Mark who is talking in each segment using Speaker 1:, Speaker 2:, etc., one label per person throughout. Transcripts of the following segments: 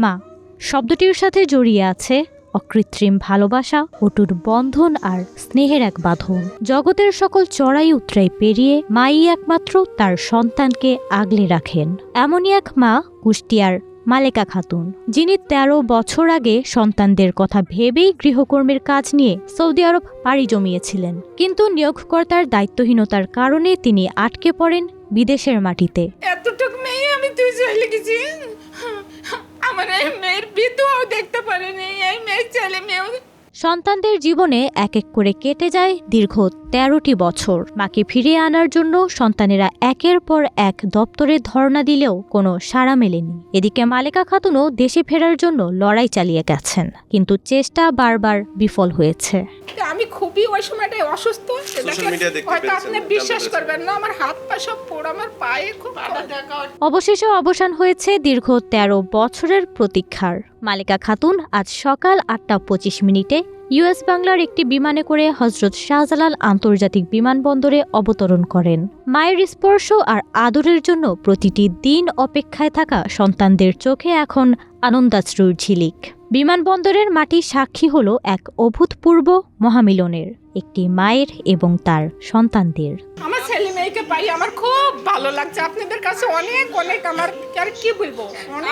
Speaker 1: মা শব্দটির সাথে জড়িয়ে আছে অকৃত্রিম ভালোবাসা, অটুট বন্ধন আর স্নেহের এক বাঁধন। জগতের সকল চড়াই উতরাই পেরিয়ে মাই একমাত্র তার সন্তানকে আগলে রাখেন। এমনই এক মা কুষ্টিয়ার মালেকা খাতুন, যিনি ১৩ বছর আগে সন্তানদের কথা ভেবেই গৃহকর্মীর কাজ নিয়ে সৌদি আরব পাড়ি জমিয়েছিলেন। কিন্তু নিয়োগকর্তার দায়িত্বহীনতার কারণে তিনি আটকে পড়েন বিদেশের মাটিতে।
Speaker 2: এতটুক মেয়ে আমি তুই চলে গেছি, আমার এই মেয়ের বিধবাও দেখতে পারিনি, এই মেয়ের ছেলে মেয়েও।
Speaker 1: সন্তানদের জীবনে এক এক করে কেটে যায় দীর্ঘ ১৩টি বছর। মাকে ফিরিয়ে আনার জন্য সন্তানেরা একের পর এক দপ্তরে ধর্ণা দিলেও কোনো সাড়া মেলেনি। এদিকে মালেকা খাতুনও দেশে ফেরার জন্য লড়াই চালিয়ে গেছেন, কিন্তু চেষ্টা বারবার বিফল হয়েছে।
Speaker 2: আমি খুবই ওই সময়টায় অসুস্থ, হয়তো আপনি বিশ্বাস করবেন না, আমার হাত পা সব পোড়া, আমার পায়ে খুব।
Speaker 1: অবশেষে অবসান হয়েছে দীর্ঘ ১৩ বছরের প্রতীক্ষার। মালেকা খাতুন আজ সকাল ৮টা ২৫ ইউএস বাংলার একটি বিমানে করে হজরত শাহজালাল আন্তর্জাতিক বিমানবন্দরে অবতরণ করেন। মায়ের স্পর্শ আর আদরের জন্য প্রতিটি দিন অপেক্ষায় থাকা সন্তানদের চোখে এখন আনন্দাশ্রুর ঝিলিক। বিমানবন্দরের মাটি সাক্ষী হলো এক অভূতপূর্ব মহামিলনের, একটি মায়ের এবং তার সন্তানদের।
Speaker 2: আমার ছেলে মেয়েকে পাই আমার খুব ভালো লাগছে। আপনাদের কাছে অনেক অনেক আমার আর কি বলবো,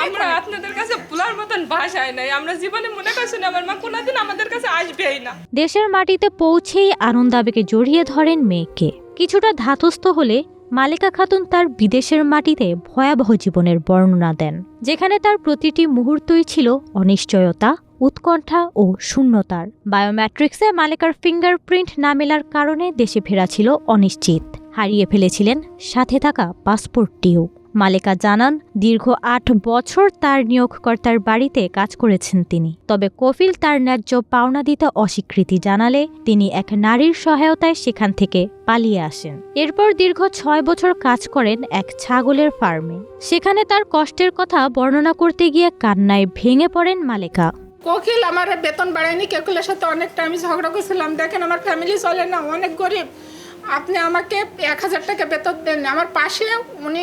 Speaker 3: আমরা আপনাদের কাছে বলার মতন ভাষায় নাই। আমরা জীবনে মনে করছি না আমার মা কোনোদিন আমাদের কাছে আসবেই না।
Speaker 1: দেশের মাটিতে পৌঁছেই আনন্দ আবেগে জড়িয়ে ধরেন মেয়েকে। কিছুটা ধাতস্থ হলে মালেকা খাতুন তার বিদেশের মাটিতে ভয়াবহ জীবনের বর্ণনা দেন, যেখানে তার প্রতিটি মুহূর্তই ছিল অনিশ্চয়তা, উৎকণ্ঠা ও শূন্যতার। বায়োমেট্রিক্সে মালেকার ফিঙ্গারপ্রিন্ট না মেলার কারণে দেশে ফেরা ছিল অনিশ্চিত। হারিয়ে ফেলেছিলেন সাথে থাকা পাসপোর্টটিও। মালেকা জানান, দীর্ঘ ৮ বছর তার নিয়োগকর্তার বাড়িতে কাজ করেছেন তিনি। তবে কফিল তার ন্যায্য পাওনা দিতে অস্বীকৃতি জানালে তিনি এক নারীর সহায়তায় সেখান থেকে পালিয়ে আসেন। এরপর দীর্ঘ ৬ বছর কাজ করেন এক ছাগলের ফার্মে। সেখানে তার কষ্টের কথা বর্ণনা করতে গিয়ে কান্নায় ভেঙে পড়েন মালেকা।
Speaker 2: কোকিল আমার বেতন বাড়ায়নি, কোকিলের সাথে অনেকটা আমি ঝগড়া করছিলাম। দেখেন আমার ফ্যামিলি চলে না, অনেক গরিব, আপনি আমাকে ১০০০ টাকা বেতন দেন। আমার পাশে উনি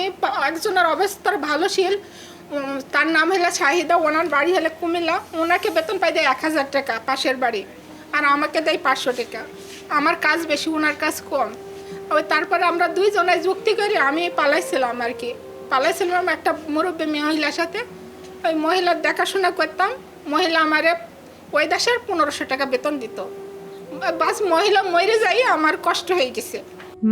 Speaker 2: একজনের অবস্থার ভালো ছিল, তার নাম হলো শাহিদা, ওনার বাড়ি হলে কুমিল্লা। ওনাকে বেতন পাই দেয় ১০০০ টাকা পাশের বাড়ি, আর আমাকে দেয় ৫০০ টাকা। আমার কাজ বেশি, ওনার কাজ কম। ওই তারপরে আমরা দুইজনে যুক্তি করি আমি পালাইছিলাম আর কি। পালাইছিলাম একটা মুরব্বী মহিলার সাথে। ওই মহিলার দেখাশোনা করতাম। মহিলা আমারে ওই দেশের ১৫০০ টাকা বেতন দিত। বাস মহিলা মরে যাই, আমার কষ্ট হয়ে গেছে।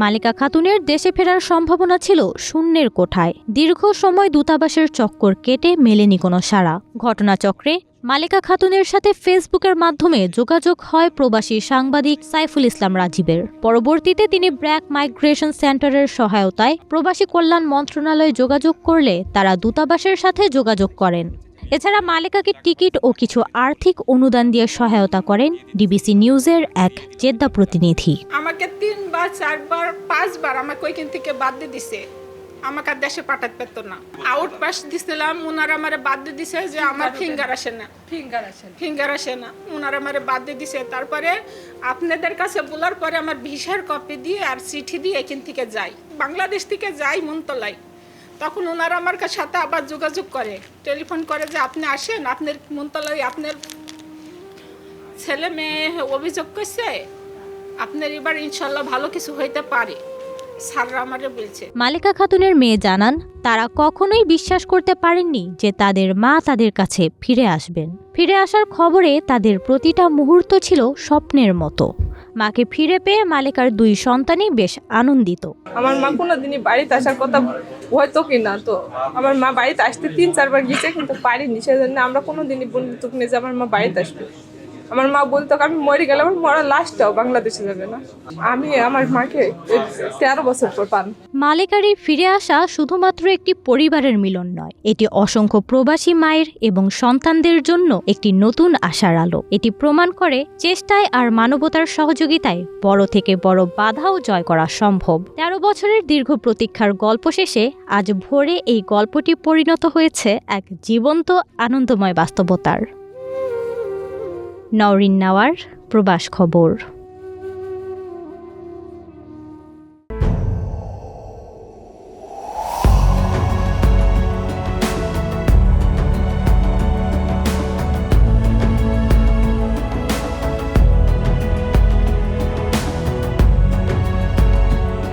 Speaker 1: মালেকা খাতুনের দেশে ফেরার সম্ভাবনা ছিল শূন্যের কোঠায়। দীর্ঘ সময় দূতাবাসের চক্কর কেটে মেলেনি কোনো সাড়া। ঘটনাচক্রে মালেকা খাতুনের সাথে ফেসবুকের মাধ্যমে যোগাযোগ হয় প্রবাসী সাংবাদিক সাইফুল ইসলাম রাজীবের। পরবর্তীতে তিনি ব্র্যাক মাইগ্রেশন সেন্টারের সহায়তায় প্রবাসী কল্যাণ মন্ত্রণালয়ে যোগাযোগ করলে তারা দূতাবাসের সাথে যোগাযোগ করেন। এছাড়া মালেকাকে টিকিট ও কিছু আর্থিক অনুদান দিয়ে সহায়তা করেন ডিবিসি নিউজের এক জেদ্দা প্রতিনিধি।
Speaker 2: আমাকে ৩ বার ৪ বার ৫ বার আমাকে ওইখান থেকে বাদ দিয়ে দিছে, আমাকে দেশে পাঠাতে পারতো না। আউট পাস দিছিলাম, ওনারা আমারে বাদ দিয়ে দিছে যে আমার ফিঙ্গার আসে না, ফিঙ্গার আসে না, ওনারা আমারে বাদ দিয়ে দিছে। তারপরে আপনাদের কাছে বলার পরে আমার ভিসার কপি দিয়ে আর চিঠি দিয়ে এখান থেকে যাই, বাংলাদেশ থেকে যাই মন্তলায়। তখন ওনারা আমার সাথে আবার যোগাযোগ করে, টেলিফোন করে যে আপনি আসেন, আপনার মন্তলায় আপনার ছেলে মেয়ে অভিযোগ করছে, আপনার এবার ইনশাল্লাহ ভালো কিছু হইতে পারে, স্যাররা আমারে বলছে।
Speaker 1: মালেকা খাতুনের মেয়ে জানান, তারা কখনোই বিশ্বাস করতে পারেননি যে তাদের মা তাদের কাছে ফিরে আসবেন। ফিরে আসার খবরে তাদের প্রতিটা মুহূর্ত ছিল স্বপ্নের মতো। মাকে ফিরে পেয়ে মালেকার ২ সন্তানই বেশ আনন্দিত।
Speaker 3: আমার মা কোনোদিনই বাড়িতে আসার কথা হয়তো কিনা, তো আমার মা বাড়িতে আসতে ৩-৪ বার গেছে, কিন্তু পারিনি। সেজন্য আমরা কোনোদিনই বলতো না যে আমার মা বাড়িতে আসবে। আমার মা বলতো আমি মরে গেলে আমার মরা লাশটাও বাংলাদেশে যাবে না। আমি আমার মাকে ১৩ বছর পর পান।
Speaker 1: মালেকার এই ফিরে আসা শুধুমাত্র একটি পরিবারের মিলন নয়, এটি অসংখ্য প্রবাসী মায়ের এবং সন্তানদের জন্য একটি নতুন আশার আলো। এটি প্রমাণ করে চেষ্টায় আর মানবতার সহযোগিতায় বড় থেকে বড় বাধাও জয় করা সম্ভব। ১৩ বছরের দীর্ঘ প্রতীক্ষার গল্প শেষে আজ ভোরে এই গল্পটি পরিণত হয়েছে এক জীবন্ত আনন্দময় বাস্তবতার। নওরিন নাওয়ার, প্রবাস খবর।